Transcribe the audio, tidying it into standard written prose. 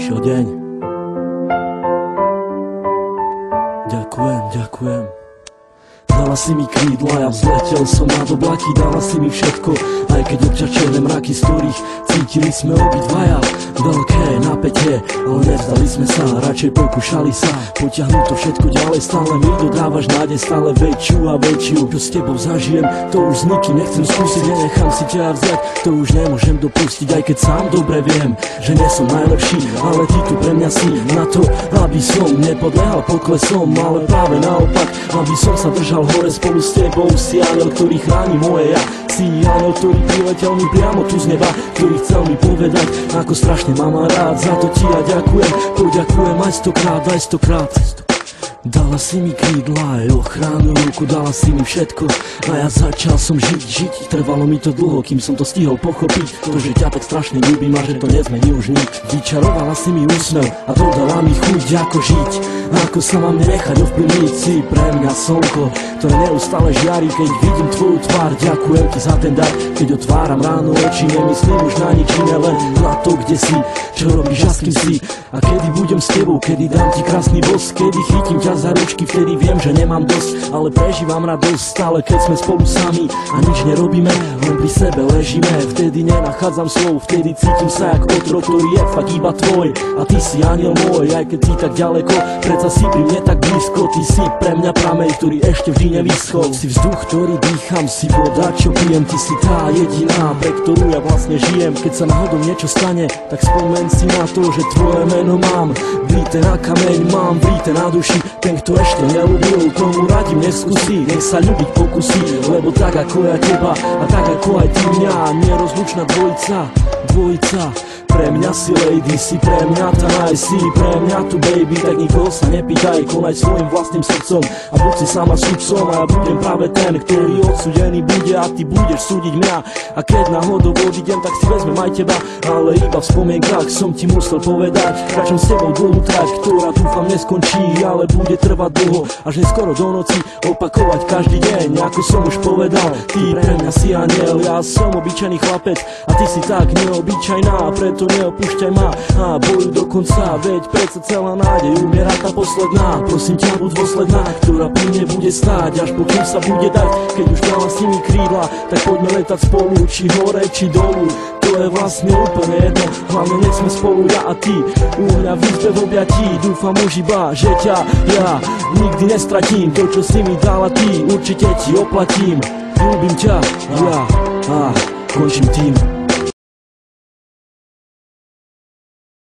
prišiel deň. Ďakujem. Dala si mi krídla, ja vzletel som nad oblaky. Dala si mi všetko, aj keď občas černé mraky, z ktorých cítili sme obidvaja veľké napätie, ale nevzdali sme sa, radšej pokúšali sa potiahnuť to všetko ďalej. Stále mi dodávaš nádej, stále väčšiu a väčšiu. Čo s tebou zažijem, to už s nikým nechcem skúsiť. Nenechám si ťa vziať, to už nemôžem dopustiť. Aj keď sám dobre viem, že nie som najlepší, ale ty tu pre mňa si na to, aby som nepodlehal poklesom, ale práve naopak, aby som sa držal hore spolu s tebou. Si aniel, ktorý chráni moje ja. Si aniel, ktorý priletel mi priamo tu z neba, ktorý chcel mi povedať, ako strašne ma má rád. Za to ti ja ďakujem, poďakujem aj stokrát. Dala si mi krídla aj ochranu ruku, dala si mi všetko a ja začal som žiť. Trvalo mi to dlho, kým som to stihol pochopiť, to, že ťa tak strašne ľúbim a že to nezmení už nič. Vyčarovala si mi úsmev a dodala mi chuť, ako žiť, ako sa mám nenechať ovplyvniť. Si pre mňa slnko, ktoré neustále žiari, keď vidím tvoju tvár. Ďakujem ti za ten dar, keď otváram ráno oči, nemyslím už na nič iné, len na to, kde si, čo robíš a s kým si. A kedy budem s tebou, kedy dám ti krásny bosk, kedy chytím ťa za ručky, vtedy viem, že nemám dosť, ale prežívam radosť stále, keď sme spolu sami a nič nerobíme, len pri sebe ležíme. Vtedy nenachádzam slov, vtedy cítim sa jak otrok, ktorý je fakt iba tvoj. A ty si aniel môj, aj keď si tak ďaleko, predsa si pri mne tak blízko. Ty si pre mňa prameň, ktorý ešte vždy nevyschol. Si vzduch, ktorý dýcham, si voda, čo pijem. Ty si tá jediná, pre ktorú ja vlastne žijem. Keď sa náhodou niečo stane, tak spomeň si na to, že tvoje meno mám vrité na kameň, mám vrité na duši. Ten, kto ešte neľúbil, tomu radím neskúsi, nech sa ľúbiť pokusí, lebo tak ako ja teba a tak ako aj ty mňa, nerozlučná dvojica. Pre mňa si lady, si pre mňa tá si pre mňa tu baby, tak nikoho sa nepýtaj, konaj svojim vlastným srdcom a buď si sama sudcom a ja budem práve ten, ktorý odsúdený bude a ty budeš súdiť mňa. A keď náhodou odídem, tak si vezmem aj teba, ale iba v spomienkach som ti musel povedať, kráčam s tebou dlhú trať, ktorá dúfam neskončí, ale bude trvať dlho, až neskoro do noci, opakovať každý deň, ako som už povedal. Ty pre mňa si aniel, ja som obyčajný chlapec a ty si tak neobyčajná, preto neopúšťaj ma a bojuj do konca, veď predsa celá nádej umiera tá posledná. Prosím ťa, buď dôsledná, ktorá pri mne bude stáť, až pokým sa bude dať. Keď už dala s nimi krídla, tak poďme letať spolu, či hore, či dolu, to je vlastne úplne jedno, hlavne nech sme spolu ja a ty, u mňa v izbe v objatí. Dúfam už iba, že ťa ja nikdy nestratím, to čo si mi dala ty, určite ti oplatím. Ľúbim ťa, ja a končím tým.